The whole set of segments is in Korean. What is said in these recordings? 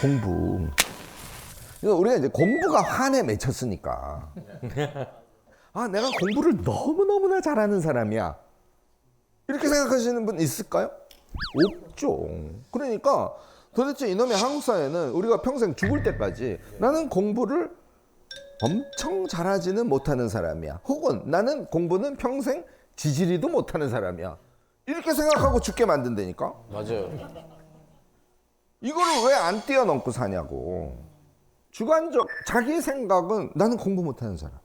공부. 이거 우리가 이제 공부가 환에 맺혔으니까. 내가 공부를 너무너무나 잘하는 사람이야. 이렇게 생각하시는 분 있을까요? 없죠. 그러니까 도대체 이놈의 한국 사회는 우리가 평생 죽을 때까지 나는 공부를 엄청 잘하지는 못하는 사람이야. 혹은 나는 공부는 평생 지지리도 못하는 사람이야. 이렇게 생각하고 죽게 만든다니까? 맞아요. 이거를 왜 안 뛰어넘고 사냐고. 주관적 자기 생각은 나는 공부 못하는 사람.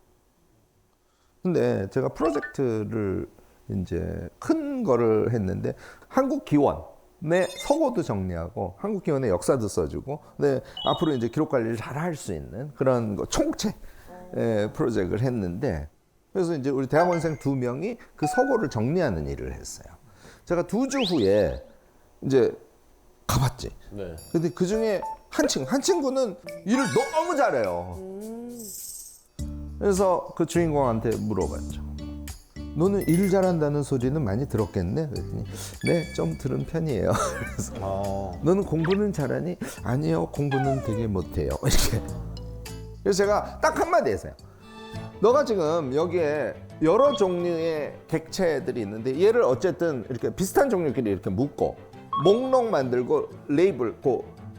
근데 제가 프로젝트를 이제 큰 거를 했는데 한국 기원의 서고도 정리하고 한국 기원의 역사도 써주고, 근데 앞으로 이제 기록 관리를 잘 할 수 있는 그런 거 총체 프로젝트를 했는데, 그래서 이제 우리 대학원생 2명이 그 서고를 정리하는 일을 했어요. 제가 2주 후에 이제 가봤지. 네. 근데 그 중에 한 친구는 일을 너무 잘해요. 그래서 그 주인공한테 물어봤죠. 너는 일 잘한다는 소리는 많이 들었겠네? 그랬더니 네, 좀 들은 편이에요. 그래서 너는 공부는 잘하니? 아니요, 공부는 되게 못해요. 이렇게. 그래서 제가 딱 한마디 했어요. 너가 지금 여기에 여러 종류의 객체들이 있는데 얘를 어쨌든 이렇게 비슷한 종류끼리 이렇게 묶고 목록 만들고 레이블,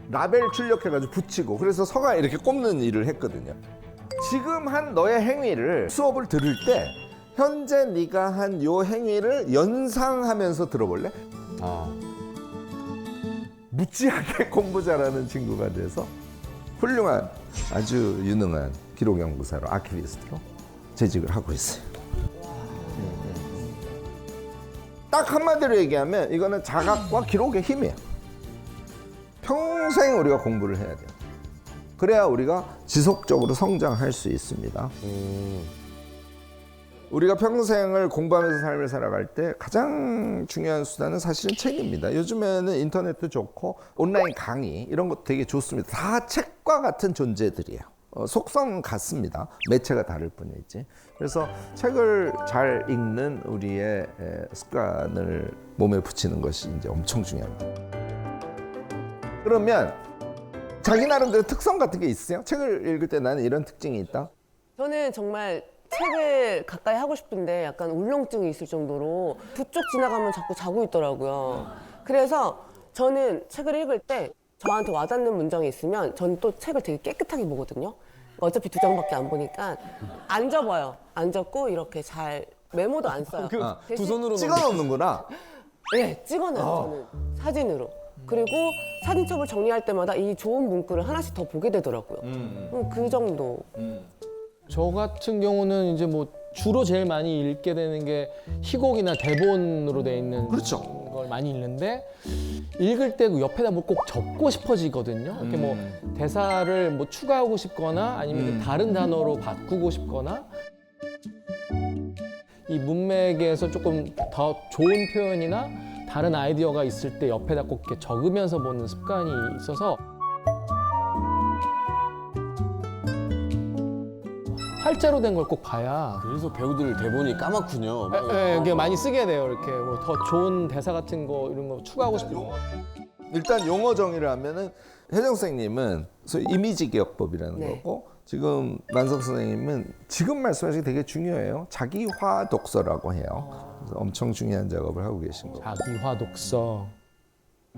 라벨 출력해가지고 붙이고, 그래서 서가 이렇게 꼽는 일을 했거든요. 지금 한 너의 행위를 수업을 들을 때 현재 네가 한 요 행위를 연상하면서 들어볼래? 무지하게 공부 잘하는 친구가 돼서 훌륭한 아주 유능한 기록 연구사로, 아키비스트로 재직을 하고 있어요. 딱 한마디로 얘기하면 이거는 자각과 기록의 힘이에요. 평생 우리가 공부를 해야 돼요. 그래야 우리가 지속적으로 성장할 수 있습니다. 우리가 평생을 공부하면서 삶을 살아갈 때 가장 중요한 수단은 사실은 책입니다. 요즘에는 인터넷도 좋고 온라인 강의 이런 것도 되게 좋습니다. 다 책과 같은 존재들이에요. 속성 같습니다. 매체가 다를 뿐이지. 그래서 책을 잘 읽는 우리의 습관을 몸에 붙이는 것이 이제 엄청 중요합니다. 그러면 자기 나름대로 특성 같은 게 있으세요? 책을 읽을 때 나는 이런 특징이 있다? 저는 정말 책을 가까이 하고 싶은데 약간 울렁증이 있을 정도로 부쩍 지나가면 자꾸 자고 있더라고요. 그래서 저는 책을 읽을 때 저한테 와닿는 문장이 있으면 저는 또 책을 되게 깨끗하게 보거든요. 어차피 2장밖에 안 보니까 안 접어요. 안 접고 이렇게 잘 메모도 안 써요. 두 손으로 찍어 놓는구나. 네, 찍어놔요. 저는 사진으로. 그리고 사진첩을 정리할 때마다 이 좋은 문구를 하나씩 더 보게 되더라고요. 그 정도. 저 같은 경우는 이제 뭐 주로 제일 많이 읽게 되는 게 희곡이나 대본으로 돼 있는 그렇죠. 걸 많이 읽는데, 읽을 때 그 옆에다 뭐 꼭 적고 싶어지거든요. 이렇게 뭐 대사를 뭐 추가하고 싶거나 아니면 다른 단어로 바꾸고 싶거나, 이 문맥에서 조금 더 좋은 표현이나 다른 아이디어가 있을 때 옆에다 꼭 이렇게 적으면서 보는 습관이 있어서 활자로 된 걸 꼭 봐야. 그래서 배우들 대본이 까맣군요. 네, 이게 많이 쓰게 돼요. 이렇게 뭐 더 좋은 대사 같은 거 이런 거 추가하고 싶고. 일단 용어 정의를 하면은 혜정 선생님은 소위 이미지 기억법이라는 네. 거고, 지금 만석 선생님은 지금 말씀하신 게 되게 중요해요. 자기화 독서라고 해요. 그래서 엄청 중요한 작업을 하고 계신 거고. 자기화 독서.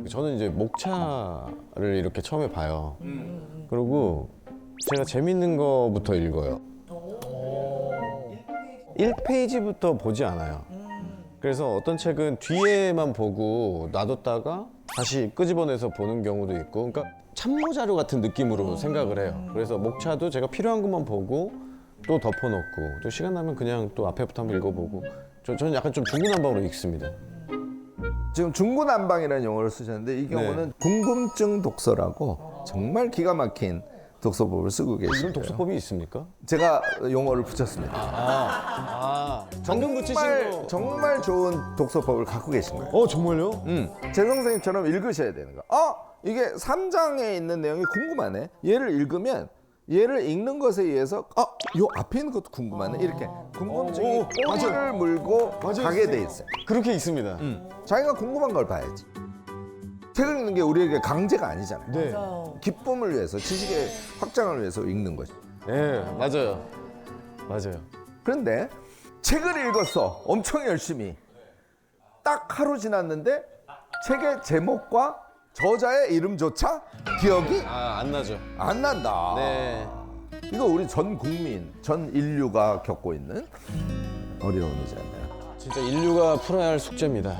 저는 이제 목차를 이렇게 처음에 봐요. 그리고 제가 재밌는 거부터 읽어요. 1페이지부터 보지 않아요. 그래서 어떤 책은 뒤에만 보고 놔뒀다가 다시 끄집어내서 보는 경우도 있고, 그러니까 참고 자료 같은 느낌으로 생각을 해요. 그래서 목차도 제가 필요한 것만 보고 또 덮어놓고, 또 시간 나면 그냥 또 앞에부터 한번 읽어보고, 저는 약간 좀 중구난방으로 읽습니다. 지금 중구난방이라는 용어를 쓰셨는데 이 경우는 궁금증 독서라고 정말 기가 막힌 독서법을 쓰고 계시고요. 이런 독서법이 있습니까? 제가 용어를 붙였습니다. 방금 붙이신 거. 정말 좋은 독서법을 갖고 계신 거예요. 정말요? 제 선생님처럼 읽으셔야 되는 거. 이게 3장에 있는 내용이 궁금하네. 얘를 읽으면 얘를 읽는 것에 의해서 요 앞에 있는 것도 궁금하네. 이렇게 궁금증이 꼬리를 물고 가게 돼 있어요. 그렇게 있습니다. 자기가 궁금한 걸 봐야지. 책을 읽는 게 우리에게 강제가 아니잖아요. 네. 기쁨을 위해서, 지식의 확장을 위해서 읽는 거죠. 네, 맞아요. 맞아요. 그런데 책을 읽었어. 엄청 열심히. 딱 하루 지났는데 책의 제목과 저자의 이름조차 기억이 안 나죠. 안 난다. 네. 이거 우리 전 국민, 전 인류가 겪고 있는 어려움이잖아요. 진짜 인류가 풀어야 할 숙제입니다.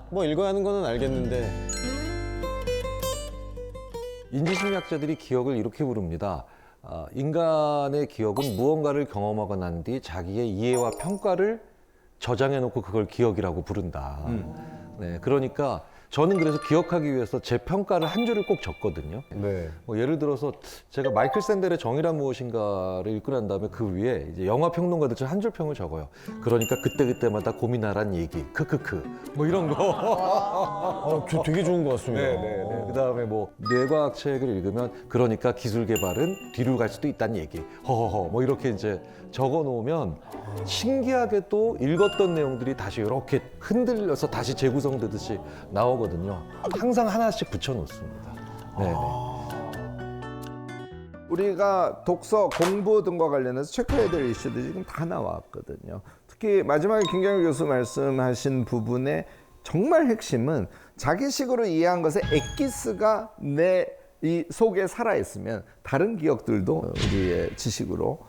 뭐 읽어야 하는 거는 알겠는데. 인지심리학자들이 기억을 이렇게 부릅니다. 인간의 기억은 무언가를 경험하고 난 뒤 자기의 이해와 평가를 저장해 놓고 그걸 기억이라고 부른다. 네, 그러니까 저는 그래서 기억하기 위해서 제 평가를 한 줄을 꼭 적거든요. 네. 뭐 예를 들어서 제가 마이클 샌델의 정의란 무엇인가를 읽고 난 다음에 그 위에 이제 영화 평론가들처럼 한 줄 평을 적어요. 그러니까 그때그때마다 고민하란 얘기, 크크크, 뭐 이런 거. 되게 좋은 것 같습니다. 네. 그다음에 뭐 뇌과학 책을 읽으면 그러니까 기술 개발은 뒤로 갈 수도 있다는 얘기. 허허허. 뭐 이렇게 이제 적어 놓으면 신기하게도 읽었던 내용들이 다시 이렇게 흔들려서 다시 재구성되듯이 나오거든요. 항상 하나씩 붙여 놓습니다. 네. 우리가 독서, 공부 등과 관련해서 체크해야 될 이슈들이 지금 다 나왔거든요. 특히 마지막에 김경일 교수 말씀하신 부분의 정말 핵심은 자기식으로 이해한 것의 엑기스가 내 이 속에 살아있으면 다른 기억들도 우리의 지식으로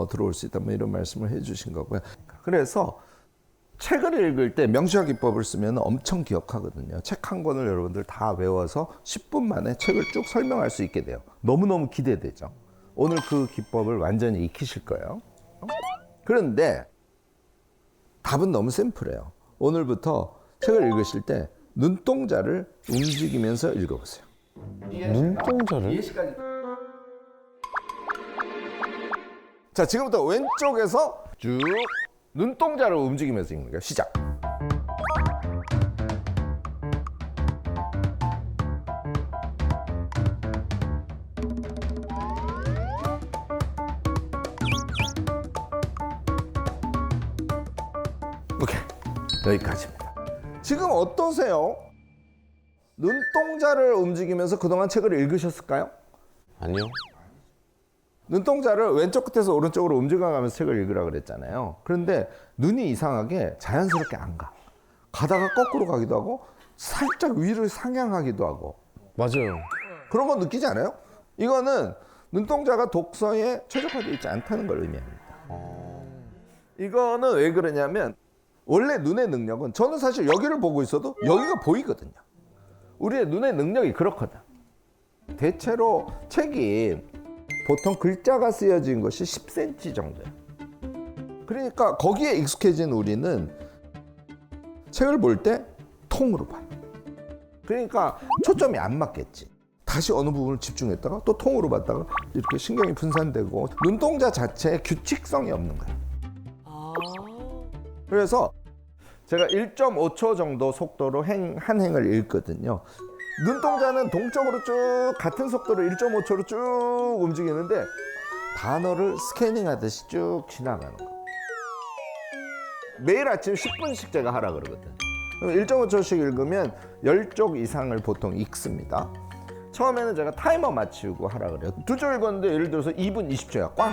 들어올 수 있다. 뭐 이런 말씀을 해주신 거고요. 그래서 책을 읽을 때 명시화 기법을 쓰면 엄청 기억하거든요. 책 한 권을 여러분들 다 외워서 10분 만에 책을 쭉 설명할 수 있게 돼요. 너무너무 기대되죠. 오늘 그 기법을 완전히 익히실 거예요. 그런데 답은 너무 심플해요. 오늘부터 책을 읽으실 때 눈동자를 움직이면서 읽어보세요. 눈동자를? 자, 지금부터 왼쪽에서 쭉 눈동자를 움직이면서 읽는 거예요. 시작. 오케이, 여기까지입니다. 지금 어떠세요? 눈동자를 움직이면서 그동안 책을 읽으셨을까요? 아니요. 눈동자를 왼쪽 끝에서 오른쪽으로 움직여가면서 책을 읽으라 그랬잖아요. 그런데 눈이 이상하게 자연스럽게 안 가. 가다가 거꾸로 가기도 하고 살짝 위로 상향하기도 하고 맞아요. 그런 거 느끼지 않아요? 이거는 눈동자가 독서에 최적화되어 있지 않다는 걸 의미합니다. 이거는 왜 그러냐면 원래 눈의 능력은 저는 사실 여기를 보고 있어도 여기가 보이거든요. 우리의 눈의 능력이 그렇거든. 대체로 책이 보통 글자가 쓰여진 것이 10cm 정도예요. 그러니까 거기에 익숙해진 우리는 책을 볼 때 통으로 봐요. 그러니까 초점이 안 맞겠지. 다시 어느 부분을 집중했다가 또 통으로 봤다가 이렇게 신경이 분산되고 눈동자 자체에 규칙성이 없는 거예요. 그래서 제가 1.5초 정도 속도로 한 행을 읽거든요. 눈동자는 동쪽으로 쭉 같은 속도로 1.5초로 쭉 움직이는데 단어를 스캐닝하듯이 쭉 지나가는 거. 매일 아침 10분씩 제가 하라 그러거든. 1.5초씩 읽으면 10쪽 이상을 보통 읽습니다. 처음에는 제가 타이머 맞추고 하라 그래요. 2쪽 읽었는데 예를 들어서 2분 20초야. 꽝!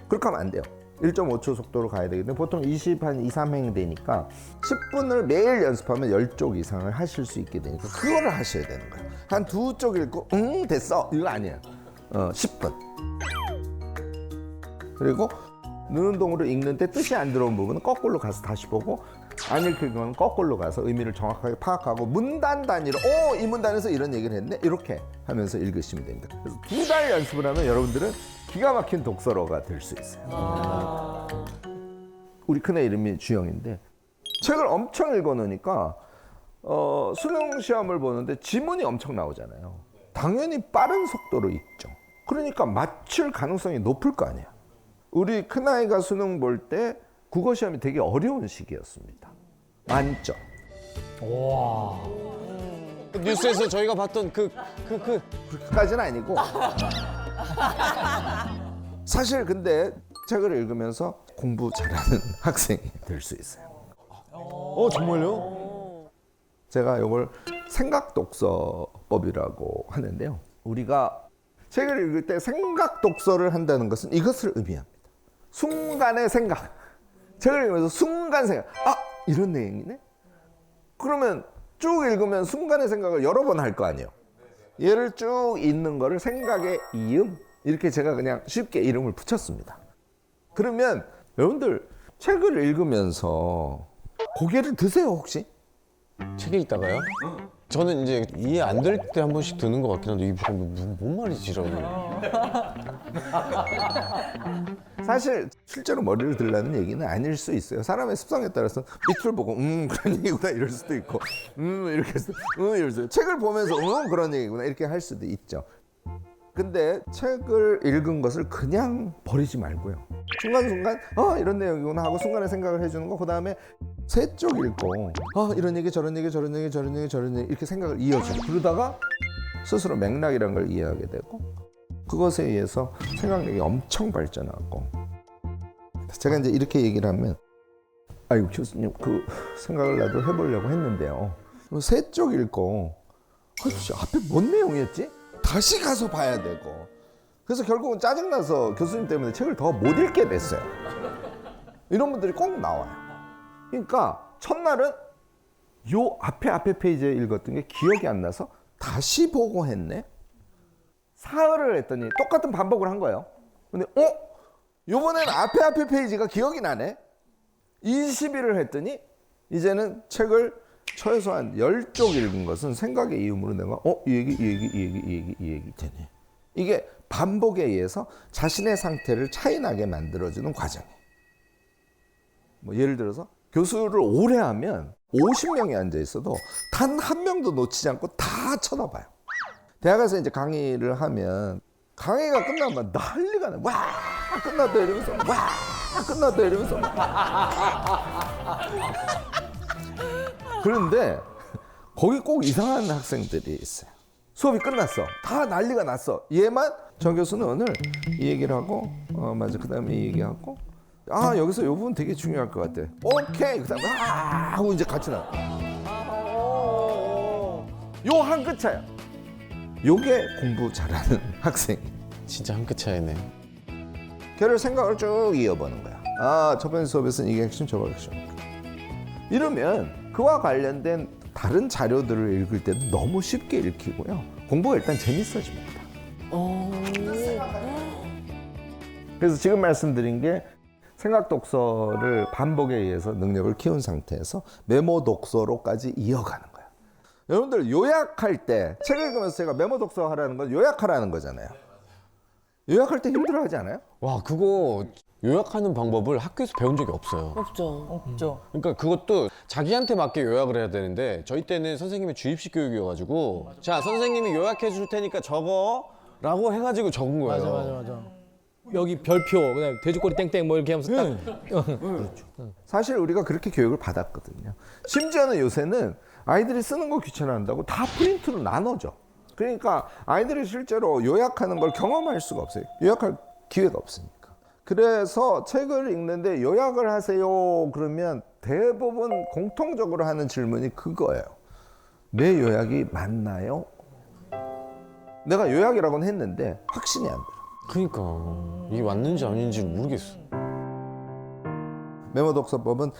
그렇게 하면 안 돼요. 1.5초 속도로 가야 되기 때문에 보통 2, 3행 되니까 10분을 매일 연습하면 10쪽 이상을 하실 수 있게 되니까 그거를 하셔야 되는 거예요. 한 2쪽 읽고 됐어 이거 아니에요. 10분. 그리고 눈운동으로 읽는데 뜻이 안 들어온 부분은 거꾸로 가서 다시 보고 안 읽힐 건 거꾸로 가서 의미를 정확하게 파악하고 문단 단위로 이 문단에서 이런 얘기를 했네 이렇게 하면서 읽으시면 됩니다. 그래서 2달 연습을 하면 여러분들은 기가 막힌 독서러가 될 수 있어요. 우리 큰애 이름이 주영인데 책을 엄청 읽어놓으니까 수능 시험을 보는데 지문이 엄청 나오잖아요. 당연히 빠른 속도로 읽죠. 그러니까 맞출 가능성이 높을 거 아니에요. 우리 큰아이가 수능 볼 때 국어 시험이 되게 어려운 시기였습니다. 만점. 뉴스에서 저희가 봤던 그렇게까지는 아니고 사실 근데 책을 읽으면서 공부 잘하는 학생이 될 수 있어요. 정말요? 제가 이걸 생각 독서법이라고 하는데요. 우리가 책을 읽을 때 생각 독서를 한다는 것은 이것을 의미합니다. 순간의 생각. 책을 읽으면서 순간 생각. 아, 이런 내용이네. 그러면 쭉 읽으면 순간의 생각을 여러 번 할 거 아니에요. 얘를 쭉 읽는 거를 생각의 이음, 이렇게 제가 그냥 쉽게 이름을 붙였습니다. 그러면 여러분들 책을 읽으면서 고개를 드세요 혹시? 책에 있다가요? 저는 이제 이해 안 될 때 한 번씩 드는 것 같긴 한데 이게 뭔 말이지 이러고. 사실 실제로 머리를 들라는 얘기는 아닐 수 있어요. 사람의 습성에 따라서 밑을 보고 그런 얘기구나 이럴 수도 있고 이렇게 해서 이럴 수도 있고 책을 보면서 그런 얘기구나 이렇게 할 수도 있죠. 근데 책을 읽은 것을 그냥 버리지 말고요. 순간순간 이런 내용이구나 하고 순간에 생각을 해주는 거. 그다음에 세 쪽 읽고 이런 얘기 저런 얘기 저런 얘기 저런 얘기 저런 얘기 이렇게 생각을 이어져. 그러다가 스스로 맥락이란 걸 이해하게 되고 그것에 의해서 생각력이 엄청 발전하고. 제가 이제 이렇게 얘기를 하면 아이고 교수님 그 생각을 나도 해보려고 했는데요. 세 쪽 읽고 앞에 뭔 내용이었지? 다시 가서 봐야 되고. 그래서 결국은 짜증나서 교수님 때문에 책을 더 못 읽게 됐어요. 이런 분들이 꼭 나와요. 그러니까 첫날은 요 앞에 페이지에 읽었던 게 기억이 안 나서 다시 보고 했네. 사흘을 했더니 똑같은 반복을 한 거예요. 근데 요번엔 앞에 페이지가 기억이 나네. 20일을 했더니 이제는 책을 최소한 10쪽 읽은 것은 생각의 이음으로 내가 이 얘기 되네. 이게 반복에 의해서 자신의 상태를 차이나게 만들어주는 과정이에요. 뭐 예를 들어서 교수를 오래 하면 50명이 앉아 있어도 단 한 명도 놓치지 않고 다 쳐다봐요. 대학에서 이제 강의를 하면 강의가 끝나면 난리가 나. 와 끝났다 이러면서 와 끝났다 이러면서 그런데 거기 꼭 이상한 학생들이 있어요. 수업이 끝났어. 다 난리가 났어. 얘만 정 교수는 오늘 이 얘기를 하고 맞아 그 다음에 이 얘기하고 여기서 이 부분 되게 중요할 것 같아. 오케이 그 다음에 하고 이제 같이 나와. 요 한 끗 차야. 요게 공부 잘하는 학생. 진짜 한 끗 차이네. 걔를 생각을 쭉 이어보는 거야. 첫 번째 수업에서는 이게 핵심 저거 핵심. 이러면 그와 관련된 다른 자료들을 읽을 때도 너무 쉽게 읽히고요. 공부가 일단 재밌어집니다. 그래서 지금 말씀드린 게 생각 독서를 반복에 의해서 능력을 키운 상태에서 메모 독서로까지 이어가는 거예요. 여러분들 요약할 때 책 읽으면서 제가 메모 독서 하라는 건 요약하라는 거잖아요. 요약할 때 힘들어하지 않아요? 와 그거 요약하는 방법을 학교에서 배운 적이 없어요. 없죠. 그러니까 그것도 자기한테 맞게 요약을 해야 되는데 저희 때는 선생님이 주입식 교육이어가지고 자 선생님이 요약해 줄 테니까 적어라고 해가지고 적은 거예요. 맞아. 여기 별표, 그다음에 돼지꼬리 땡땡 뭐 이렇게 하면서 사실 우리가 그렇게 교육을 받았거든요. 심지어는 요새는 아이들이 쓰는 거 귀찮아한다고 다 프린트로 나눠줘. 그러니까 아이들이 실제로 요약하는 걸 경험할 수가 없어요. 요약할 기회가 없으니까. 그래서 책을 읽는데 요약을 하세요 그러면 대부분 공통적으로 하는 질문이 그거예요. 내 요약이 맞나요? 내가 요약이라고는 했는데 확신이 안 들어. 그러니까 이게 맞는지 아닌지 모르겠어. 메모 독서법은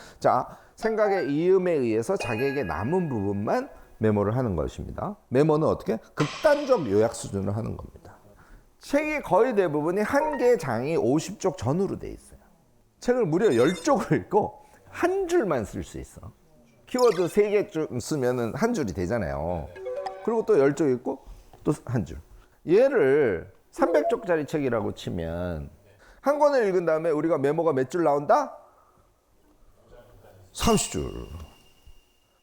생각의 이음에 의해서 자기에게 남은 부분만 메모를 하는 것입니다. 메모는 어떻게? 극단적 요약 수준을 하는 겁니다. 책이 거의 대부분이 한 개의 장이 50쪽 전후로 돼 있어요. 책을 무려 10쪽을 읽고 한 줄만 쓸 수 있어. 키워드 3개 쓰면 한 줄이 되잖아요. 그리고 또 10쪽 읽고 또 한 줄. 얘를 300쪽짜리 책이라고 치면 한 권을 읽은 다음에 우리가 메모가 몇 줄 나온다? 30줄.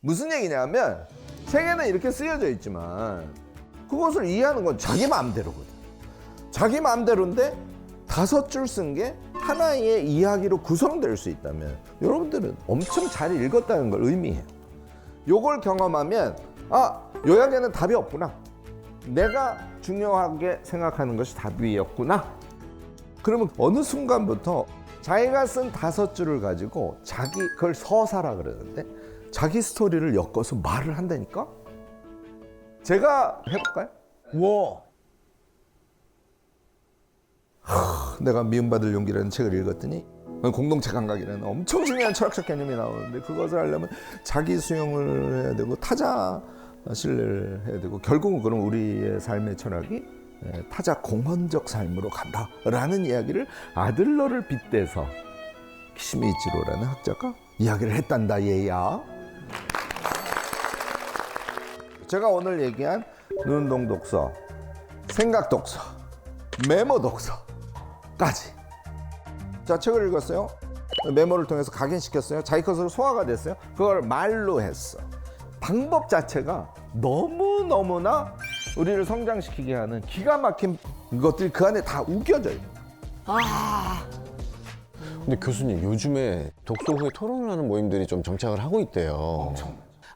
무슨 얘기냐면 책에는 이렇게 쓰여져 있지만 그것을 이해하는 건 자기 마음대로거든. 자기 마음대로인데 5줄 쓴 게 하나의 이야기로 구성될 수 있다면 여러분들은 엄청 잘 읽었다는 걸 의미해요. 요걸 경험하면 요약에는 답이 없구나. 내가 중요하게 생각하는 것이 답이었구나. 그러면 어느 순간부터 자기가 쓴 5줄을 가지고 그걸 서사라 그러는데 자기 스토리를 엮어서 말을 한다니까? 제가 해볼까요? 와. 내가 미움받을 용기라는 책을 읽었더니 공동체 감각이라는 엄청 중요한 철학적 개념이 나오는데 그것을 하려면 자기 수용을 해야 되고 타자 신뢰를 해야 되고 결국은 그럼 우리의 삶의 철학이 타자 공헌적 삶으로 간다라는 이야기를 아들러를 빗대서 키시미치로라는 학자가 이야기를 했단다 얘야. 제가 오늘 얘기한 눈동 독서, 생각 독서, 메모 독서까지. 자, 책을 읽었어요. 메모를 통해서 각인시켰어요. 자기 것으로 소화가 됐어요. 그걸 말로 했어. 방법 자체가 너무너무나 우리를 성장시키게 하는 기가 막힌 것들이 그 안에 다 우겨져 있는 거예요. 근데 교수님 요즘에 독서 후에 토론을 하는 모임들이 좀 정착을 하고 있대요.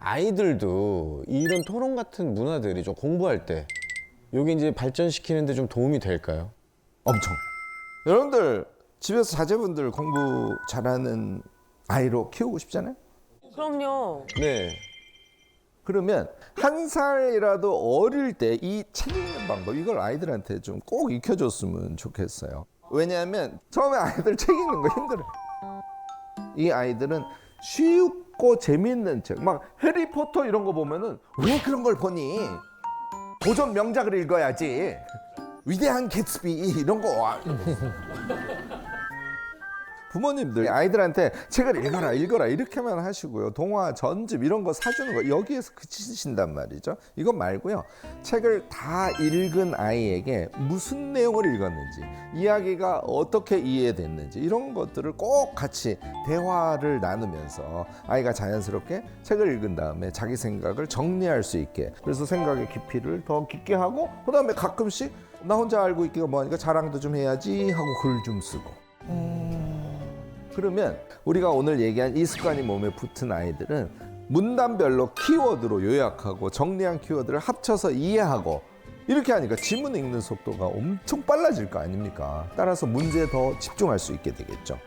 아이들도 이런 토론 같은 문화들이 좀 공부할 때 여기 이제 발전시키는데 좀 도움이 될까요? 엄청. 여러분들 집에서 자제분들 공부 잘하는 아이로 키우고 싶잖아요. 그럼요. 네. 그러면 한 살이라도 어릴 때 이 책 읽는 방법 이걸 아이들한테 좀 꼭 익혀줬으면 좋겠어요. 왜냐하면 처음에 아이들 책 읽는 거 힘들어요. 이 아이들은 쉽고 재밌는 책, 막 해리포터 이런 거 보면은 왜 그런 걸 보니? 고전 명작을 읽어야지. 위대한 개츠비 이런 거. 부모님들 아이들한테 책을 읽어라 이렇게만 하시고요. 동화, 전집 이런 거 사주는 거 여기에서 그치신단 말이죠. 이거 말고요. 책을 다 읽은 아이에게 무슨 내용을 읽었는지, 이야기가 어떻게 이해됐는지 이런 것들을 꼭 같이 대화를 나누면서 아이가 자연스럽게 책을 읽은 다음에 자기 생각을 정리할 수 있게, 그래서 생각의 깊이를 더 깊게 하고 그다음에 가끔씩 나 혼자 알고 있기가 뭐하니까 자랑도 좀 해야지 하고 글 좀 쓰고. 그러면 우리가 오늘 얘기한 이 습관이 몸에 붙은 아이들은 문단별로 키워드로 요약하고 정리한 키워드를 합쳐서 이해하고 이렇게 하니까 지문 읽는 속도가 엄청 빨라질 거 아닙니까? 따라서 문제에 더 집중할 수 있게 되겠죠.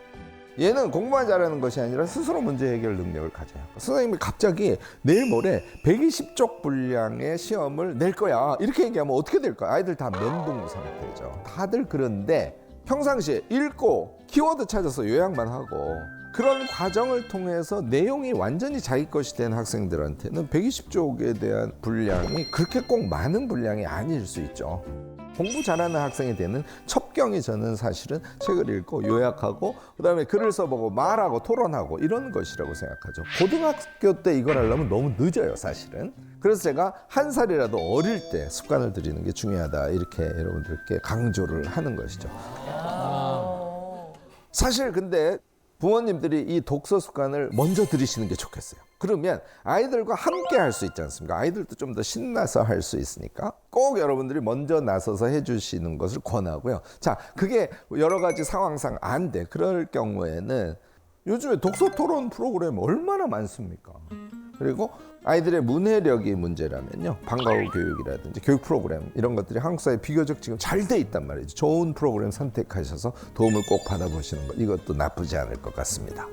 얘는 공부만 잘하는 것이 아니라 스스로 문제 해결 능력을 가져요. 선생님이 갑자기 내일 모레 120쪽 분량의 시험을 낼 거야 이렇게 얘기하면 어떻게 될까요? 아이들 다 멘붕 상태죠. 다들 그런데 평상시에 읽고 키워드 찾아서 요약만 하고 그런 과정을 통해서 내용이 완전히 자기 것이 된 학생들한테는 120쪽에 대한 분량이 그렇게 꼭 많은 분량이 아닐 수 있죠. 공부 잘하는 학생이 되는 첩경이 저는 사실은 책을 읽고 요약하고 그다음에 글을 써보고 말하고 토론하고 이런 것이라고 생각하죠. 고등학교 때 이걸 하려면 너무 늦어요, 사실은. 그래서 제가 한 살이라도 어릴 때 습관을 들이는 게 중요하다 이렇게 여러분들께 강조를 하는 것이죠. 사실 근데 부모님들이 이 독서 습관을 먼저 들이시는 게 좋겠어요. 그러면 아이들과 함께 할 수 있지 않습니까? 아이들도 좀 더 신나서 할 수 있으니까 꼭 여러분들이 먼저 나서서 해주시는 것을 권하고요. 자, 그게 여러 가지 상황상 안 돼. 그럴 경우에는 요즘에 독서 토론 프로그램 얼마나 많습니까? 그리고 아이들의 문해력이 문제라면요, 방과후 교육이라든지 교육 프로그램 이런 것들이 한국 사회에 비교적 지금 잘 돼 있단 말이죠. 좋은 프로그램 선택하셔서 도움을 꼭 받아보시는 것, 이것도 나쁘지 않을 것 같습니다.